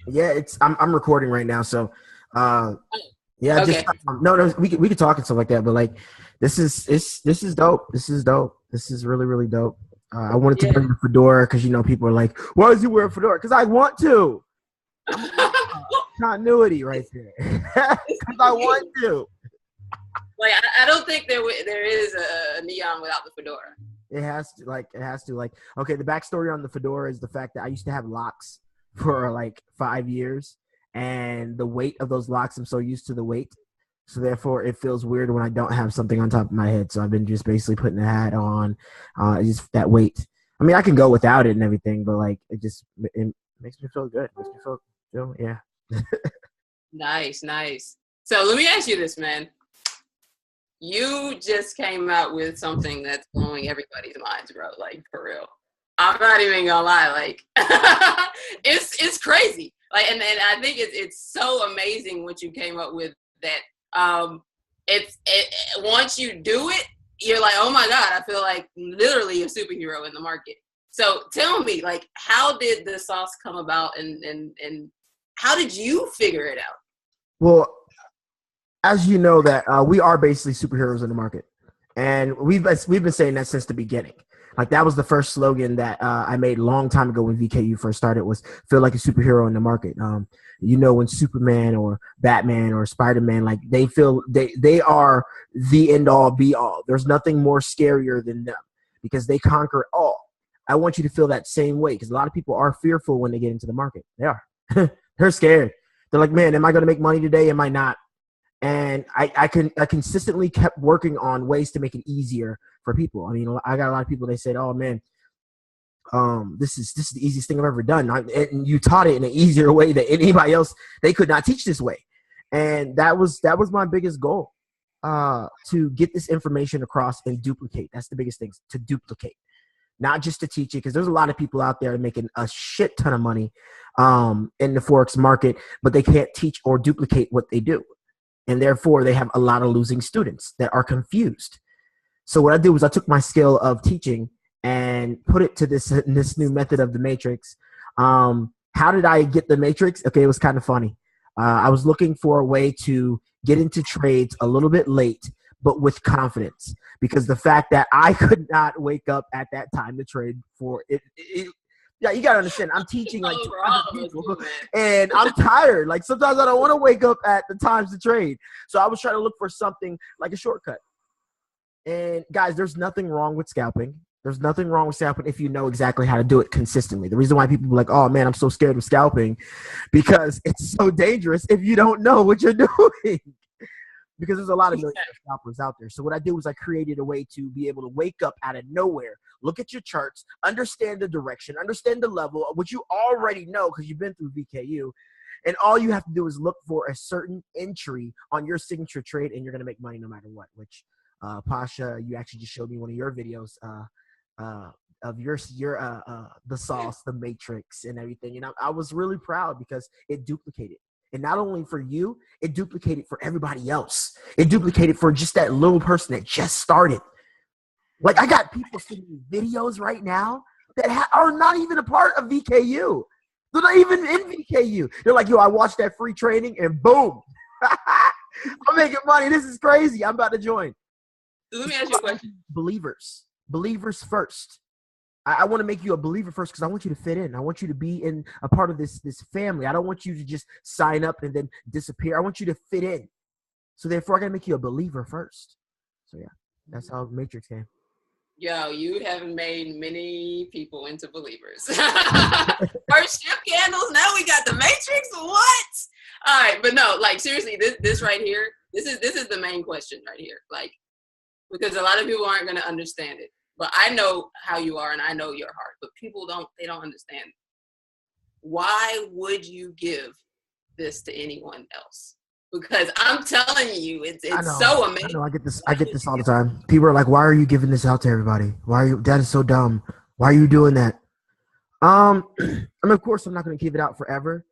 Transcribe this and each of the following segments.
Yeah, I'm recording right now, so yeah, just Okay. no, we could talk and stuff like that, but like this is dope. This is dope. This is really really dope. I wanted to Yeah. bring the fedora because people are like, why is he wearing fedora? Because I want to. I'm continuity right there. It's Because I so want cute. to. Like I don't think there is a neon without the fedora. It has to. Okay, the backstory on the fedora is the fact that I used to have locks for like 5 years, and the weight of those locks, I'm so used to the weight, so therefore it feels weird when I don't have something on top of my head. So I've been just basically putting a hat on, just that weight. I mean, I can go without it and everything, but like it makes me feel good. Makes me feel yeah. Nice, nice. So let me ask you this, man. You just came out with something that's blowing everybody's minds, bro. Like for real. I'm not even gonna lie. Like it's crazy. Like and I think it's so amazing what you came up with. That once you do it, you're like, oh my god, I feel like literally a superhero in the market. So tell me, like, how did the sauce come about, and how did you figure it out? Well, as you know that we are basically superheroes in the market, and we've been saying that since the beginning. Like that was the first slogan that I made a long time ago when VKU first started, was feel like a superhero in the market. When Superman or Batman or Spider-Man, like they feel they are the end all be all. There's nothing more scarier than them because they conquer all. I want you to feel that same way because a lot of people are fearful when they get into the market. They are. They're scared. They're like, man, am I going to make money today? Am I not? And I consistently kept working on ways to make it easier for people. I mean, I got a lot of people. They said, "Oh man, this is the easiest thing I've ever done." And you taught it in an easier way that anybody else they could not teach this way, and that was my biggest goal, to get this information across and duplicate. That's the biggest thing, to duplicate, not just to teach it, because there's a lot of people out there making a shit ton of money in the forex market, but they can't teach or duplicate what they do, and therefore they have a lot of losing students that are confused. So what I did was I took my skill of teaching and put it to this new method of the matrix. How did I get the matrix? Okay, it was kind of funny. I was looking for a way to get into trades a little bit late, but with confidence, because the fact that I could not wake up at that time to trade for it yeah, you gotta understand. I'm teaching like Oh, for 200 all of us people, too, man. and I'm tired. Like sometimes I don't want to wake up at the times to trade. So I was trying to look for something like a shortcut. And guys, there's nothing wrong with scalping. There's nothing wrong with scalping if you know exactly how to do it consistently. The reason why people are like, oh man, I'm so scared of scalping, because it's so dangerous if you don't know what you're doing. Because there's a lot of millionaire scalpers out there. So what I did was I created a way to be able to wake up out of nowhere, look at your charts, understand the direction, understand the level, which you already know because you've been through VKU. And all you have to do is look for a certain entry on your signature trade, and you're going to make money no matter what. Which, Pasha, you actually just showed me one of your videos of your the sauce, the matrix, and everything. And I was really proud because it duplicated. And not only for you, it duplicated for everybody else. It duplicated for just that little person that just started. Like I got people sending me videos right now that are not even a part of VKU. They're not even in VKU. They're like, yo, I watched that free training and boom. I'm making money. This is crazy. I'm about to join. So let me It's ask all you a about question. making believers. Believers first. I want to make you a believer first because I want you to fit in. I want you to be in a part of this family. I don't want you to just sign up and then disappear. I want you to fit in. So therefore, I got to make you a believer first. So yeah, that's how Matrix came. Yo, you have made many people into believers. First strip candles, now we got the Matrix. What? All right, but no, like seriously, this right here, this is the main question right here. Like, because a lot of people aren't gonna understand it. But I know how you are and I know your heart. But people don't understand. Why would you give this to anyone else? Because I'm telling you, I it's know. so I amazing. know. I get this. I Why get would this you all the give time. People are like, "Why are you giving this out to everybody? Why are you? That is so dumb. Why are you doing that?" I mean, of course, I'm not going to give it out forever,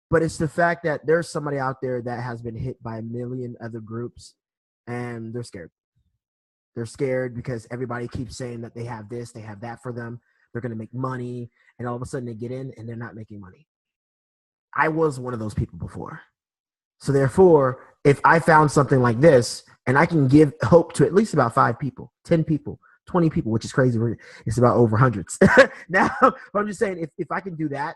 but it's the fact that there's somebody out there that has been hit by a million other groups, and they're scared. They're scared because everybody keeps saying that they have this, they have that for them. They're going to make money, and all of a sudden they get in and they're not making money. I was one of those people before. So therefore, if I found something like this and I can give hope to at least about 5 people, 10 people, 20 people, which is crazy. It's about over hundreds. Now, I'm just saying if I can do that,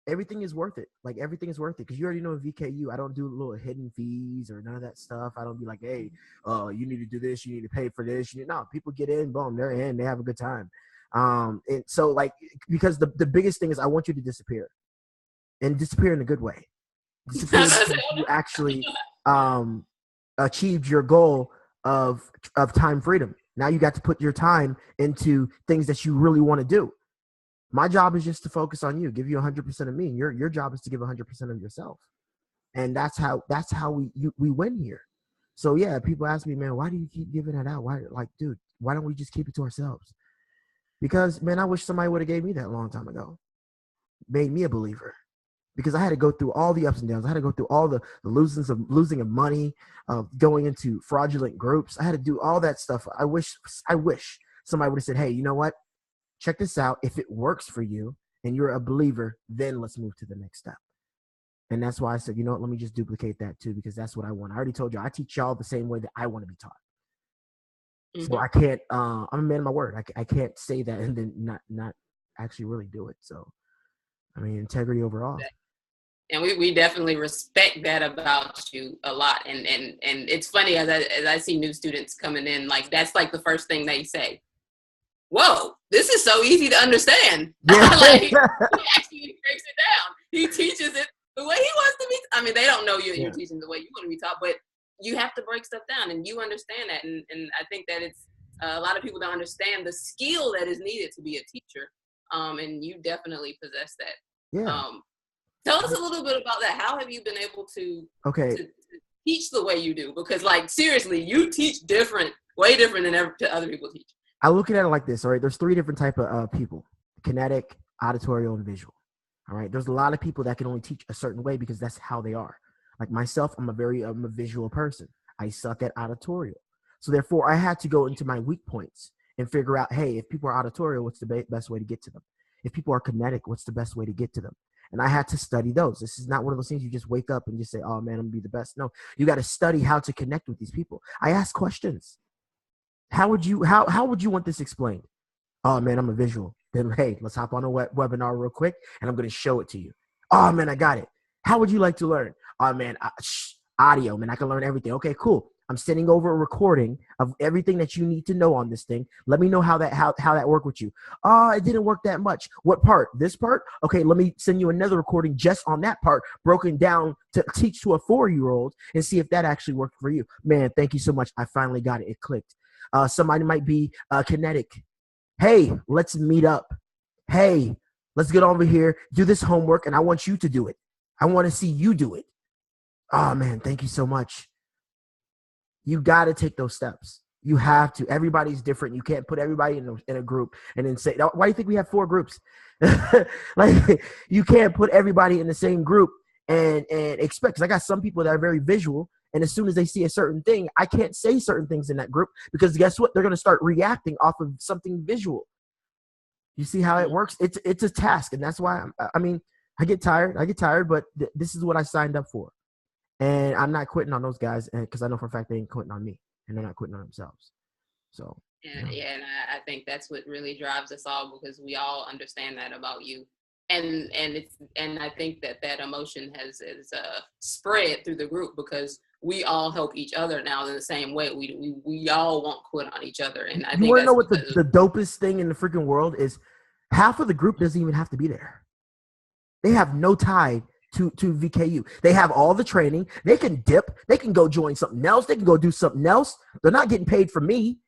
everything is worth it. Like everything is worth it. Because you already know in VKU, I don't do little hidden fees or none of that stuff. I don't be like, hey, you need to do this, you need to pay for this. No, people get in, boom, they're in, they have a good time. And so like, because the biggest thing is I want you to disappear and disappear in a good way. Disappear because you actually achieved your goal of time freedom. Now you got to put your time into things that you really want to do. My job is just to focus on you, give you 100% of me. And your job is to give 100% of yourself. And that's how we win here. So yeah, people ask me, man, why do you keep giving that out? Why, like, dude, why don't we just keep it to ourselves? Because, man, I wish somebody would have gave me that a long time ago. Made me a believer. Because I had to go through all the ups and downs. I had to go through all the losing of money, going into fraudulent groups. I had to do all that stuff. I wish somebody would have said, hey, you know what? Check this out. If it works for you and you're a believer, then let's move to the next step. And that's why I said, you know what? Let me just duplicate that too, because that's what I want. I already told you, I teach y'all the same way that I want to be taught. Mm-hmm. So I can't, I'm a man of my word. I can't say that and then not actually really do it. So, I mean, integrity overall. And we definitely respect that about you a lot. And it's funny as I see new students coming in, like that's like the first thing they say. Whoa, this is so easy to understand. Yeah. Like, he actually breaks it down. He teaches it the way he wants to be. I mean, they don't know you. You're teaching the way you want to be taught, but you have to break stuff down, and you understand that. And I think that it's a lot of people don't understand the skill that is needed to be a teacher. And you definitely possess that. Yeah. Tell us a little bit about that. How have you been able to teach the way you do? Because, like, seriously, you teach way different than other people teach. I look at it like this, all right? There's 3 different type of people: kinetic, auditorial, and visual. All right. There's a lot of people that can only teach a certain way because that's how they are. Like myself, I'm a visual person. I suck at auditorial. So therefore, I had to go into my weak points and figure out, hey, if people are auditorial, what's the best way to get to them? If people are kinetic, what's the best way to get to them? And I had to study those. This is not one of those things you just wake up and just say, oh, man, I'm going to be the best. No, you got to study how to connect with these people. I ask questions. How would you want this explained? Oh, man, I'm a visual. Then, hey, let's hop on a webinar real quick, and I'm going to show it to you. Oh, man, I got it. How would you like to learn? Oh, man, audio, man, I can learn everything. Okay, cool. I'm sending over a recording of everything that you need to know on this thing. Let me know how that worked with you. It didn't work that much. What part? This part? Okay, let me send you another recording just on that part, broken down to teach to a 4-year-old and see if that actually worked for you. Man, thank you so much. I finally got it. It clicked. Somebody might be kinetic. Hey, let's meet up. Hey, let's get over here, do this homework, and I want you to do it. I want to see you do it. Oh, man, thank you so much. You got to take those steps. You have to. Everybody's different. You can't put everybody in a group and then say, why do you think we have 4 groups? Like, you can't put everybody in the same group and expect, because I got some people that are very visual, and as soon as they see a certain thing, I can't say certain things in that group because guess what? They're going to start reacting off of something visual. You see how it works? It's a task, and that's why I get tired, but this is what I signed up for. And I'm not quitting on those guys because I know for a fact they ain't quitting on me, and they're not quitting on themselves. So and I think that's what really drives us all, because we all understand that about you, and I think that emotion has spread through the group because we all help each other now in the same way. We all won't quit on each other, and I think you want to know what the dopest thing in the freaking world is? Half of the group doesn't even have to be there. They have no tie to VKU. They have all the training. They can dip. They can go join something else. They can go do something else. They're not getting paid for me.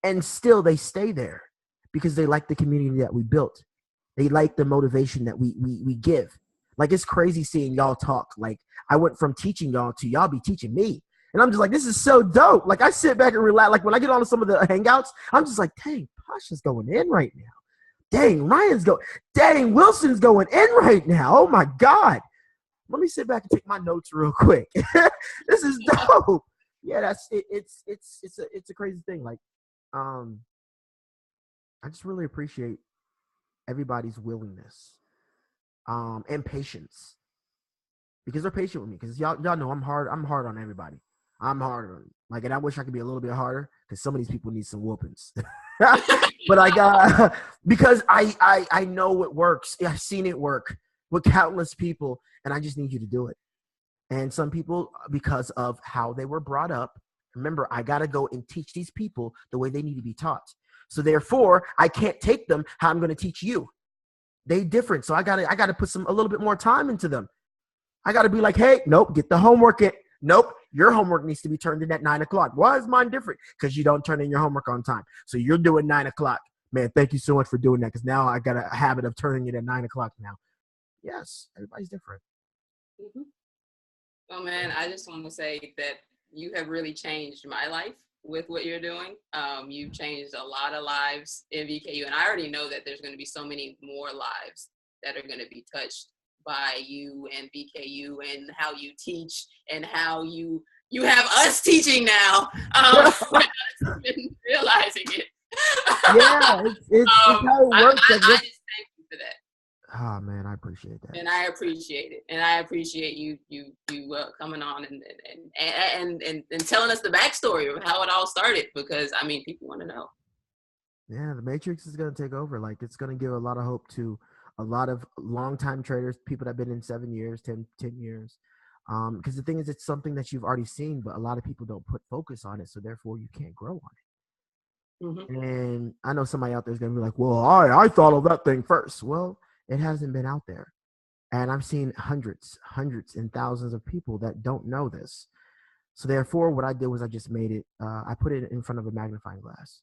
And still they stay there because they like the community that we built. They like the motivation that we give. Like, it's crazy seeing y'all talk. Like, I went from teaching y'all to y'all be teaching me. And I'm just like, this is so dope. Like, I sit back and relax. Like, when I get on to some of the hangouts, I'm just like, dang, Pasha's going in right now. Dang, dang, Wilson's going in right now. Oh my God. Let me sit back and take my notes real quick. This is dope. Yeah, that's it. It's a crazy thing. Like, I just really appreciate everybody's willingness and patience, because they're patient with me. Because y'all know I'm hard on everybody. I'm hard on, like, and I wish I could be a little bit harder because some of these people need some whoopings. But I got because I know it works. I've seen it work with countless people, and I just need you to do it. And some people, because of how they were brought up, remember, I got to go and teach these people the way they need to be taught. So therefore, I can't take them how I'm going to teach you. They different. So I got to put a little bit more time into them. I got to be like, hey, nope, get the homework in. Nope, your homework needs to be turned in at 9 o'clock. Why is mine different? Because you don't turn in your homework on time. So you're doing 9 o'clock. Man, thank you so much for doing that, because now I got a habit of turning it at 9 o'clock now. Yes, everybody's different. Mm-hmm. Well, man, I just want to say that you have really changed my life with what you're doing. You've changed a lot of lives in VKU, and I already know that there's going to be so many more lives that are going to be touched by you and VKU and how you teach and how you have us teaching now. I've been realizing it. Yeah, it's how it works. I just thank you for that. Oh man, I appreciate that. And I appreciate it. And I appreciate you coming on and telling us the backstory of how it all started, because I mean, people want to know. Yeah, the Matrix is going to take over. Like, it's going to give a lot of hope to a lot of longtime traders, people that have been in 7 years, 10 years. Because the thing is, it's something that you've already seen, but a lot of people don't put focus on it. So therefore you can't grow on it. Mm-hmm. And I know somebody out there is going to be like, well, I thought of that thing first. Well, it hasn't been out there. And I've seen hundreds and thousands of people that don't know this. So therefore, what I did was I just made it, I put it in front of a magnifying glass.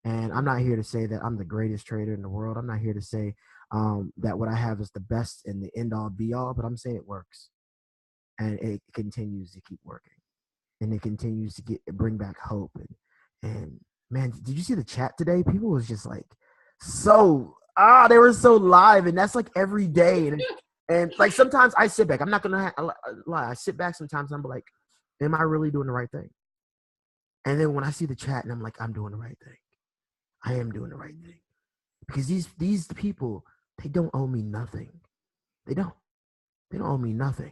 And I'm not here to say that I'm the greatest trader in the world. I'm not here to say that what I have is the best and the end all be all, but I'm saying it works. And it continues to keep working. And it continues to bring back hope. And man, did you see the chat today? People was just like, they were so live. And that's like every day. And like sometimes I sit back. I'm not going to lie. I sit back sometimes and I'm like, am I really doing the right thing? And then when I see the chat and I'm like, I'm doing the right thing. I am doing the right thing. Because these people, they don't owe me nothing. They don't owe me nothing.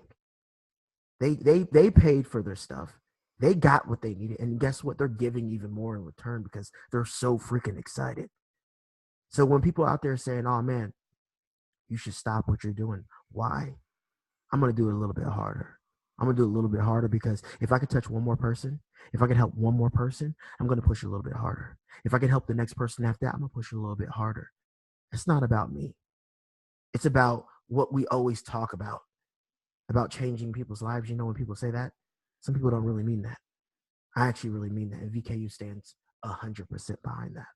They paid for their stuff. They got what they needed. And guess what? They're giving even more in return because they're so freaking excited. So when people out there saying, oh man, you should stop what you're doing. Why? I'm going to do it a little bit harder. I'm going to do it a little bit harder because if I could touch one more person, if I can help one more person, I'm going to push a little bit harder. If I can help the next person after that, I'm going to push a little bit harder. It's not about me. It's about what we always talk about changing people's lives. You know, when people say that, some people don't really mean that. I actually really mean that. And VKU stands 100% behind that.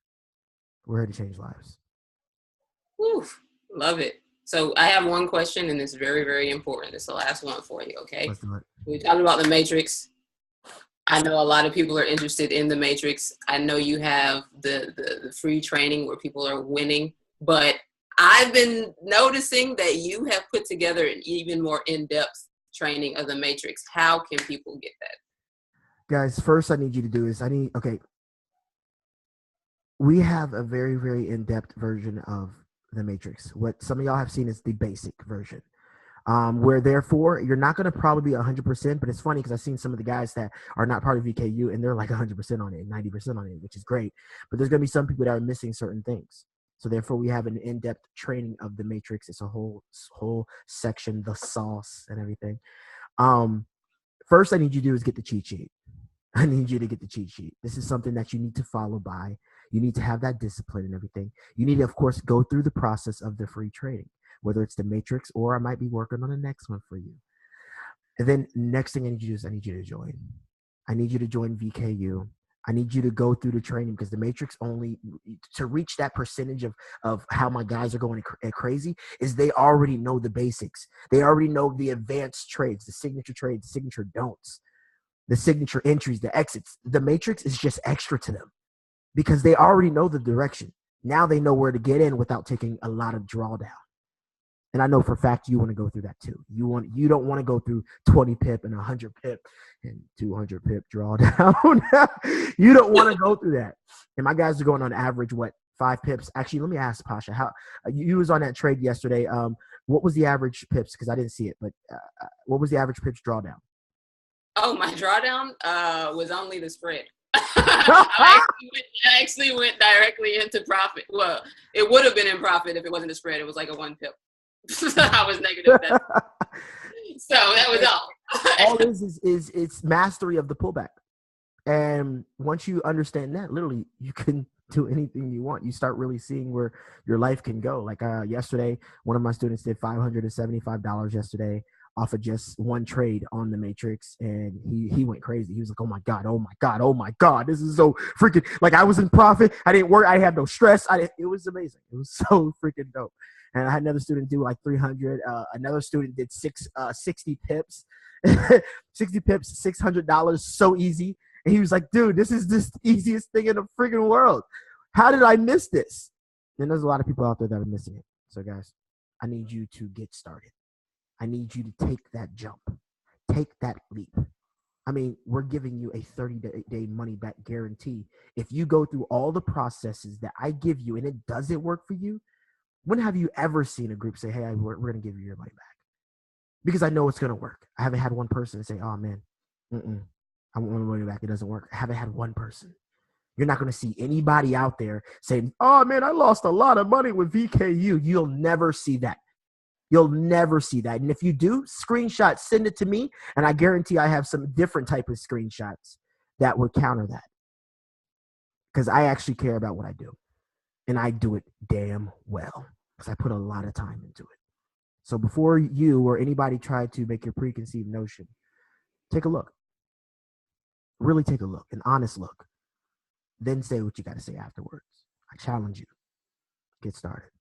We're here to change lives. Oof, love it. So I have one question, and it's very, very important. It's the last one for you, okay? Let's do it. We talked about the Matrix. I know a lot of people are interested in the Matrix. I know you have the free training where people are winning, but I've been noticing that you have put together an even more in-depth training of the Matrix. How can people get that? Guys, first I need you to do is we have a very, very in-depth version of the Matrix. What some of y'all have seen is the basic version. Where therefore you're not going to probably be 100%, but it's funny because I've seen some of the guys that are not part of VKU and they're like 100% on it, 90% on it, which is great. But there's going to be some people that are missing certain things. So therefore we have an in-depth training of the Matrix. It's a whole section, the sauce and everything. First I need you to do is get the cheat sheet. I need you to get the cheat sheet. This is something that you need to follow by. You need to have that discipline and everything. You need to, of course, go through the process of the free training, whether it's the Matrix or I might be working on the next one for you. And then next thing I need you to do is I need you to join. I need you to join VKU. I need you to go through the training because the Matrix only to reach that percentage of how my guys are going crazy is they already know the basics. They already know the advanced trades, the signature trades, the signature don'ts, the signature entries, the exits. The Matrix is just extra to them because they already know the direction. Now they know where to get in without taking a lot of drawdown. And I know for a fact you want to go through that too. You don't want to go through 20 pip and 100 pip and 200 pip drawdown. You don't want to go through that. And my guys are going on average, 5 pips. Actually, let me ask Pasha, how you was on that trade yesterday. What was the average pips? Because I didn't see it, but what was the average pips drawdown? Oh, my drawdown was only the spread. I actually went directly into profit. Well, it would have been in profit if it wasn't a spread. It was like a 1 pip. I was negative. So that was all. All is it's mastery of the pullback. And once you understand that, literally, you can do anything you want. You start really seeing where your life can go. Like yesterday, one of my students did $575 yesterday off of just one trade on the Matrix, and he went crazy. He was like, oh my God, oh my God, oh my God, this is so freaking, like, I was in profit. I didn't work. I had no stress. It was amazing. It was so freaking dope. And I had another student do like 300. Another student did 60 pips, 60 pips, $600, so easy. And he was like, dude, this is the easiest thing in the freaking world. How did I miss this? And there's a lot of people out there that are missing it. So guys, I need you to get started. I need you to take that jump, take that leap. I mean, we're giving you a 30-day money back guarantee. If you go through all the processes that I give you and it doesn't work for you, when have you ever seen a group say, hey, we're going to give you your money back? Because I know it's going to work. I haven't had one person say, oh man, I want my money back. It doesn't work. I haven't had one person. You're not going to see anybody out there saying, oh man, I lost a lot of money with VKU. You'll never see that. You'll never see that. And if you do, screenshot, send it to me, and I guarantee I have some different type of screenshots that would counter that. Because I actually care about what I do. And I do it damn well. Because I put a lot of time into it. So before you or anybody try to make your preconceived notion, take a look. Really take a look, an honest look. Then say what you got to say afterwards. I challenge you. Get started.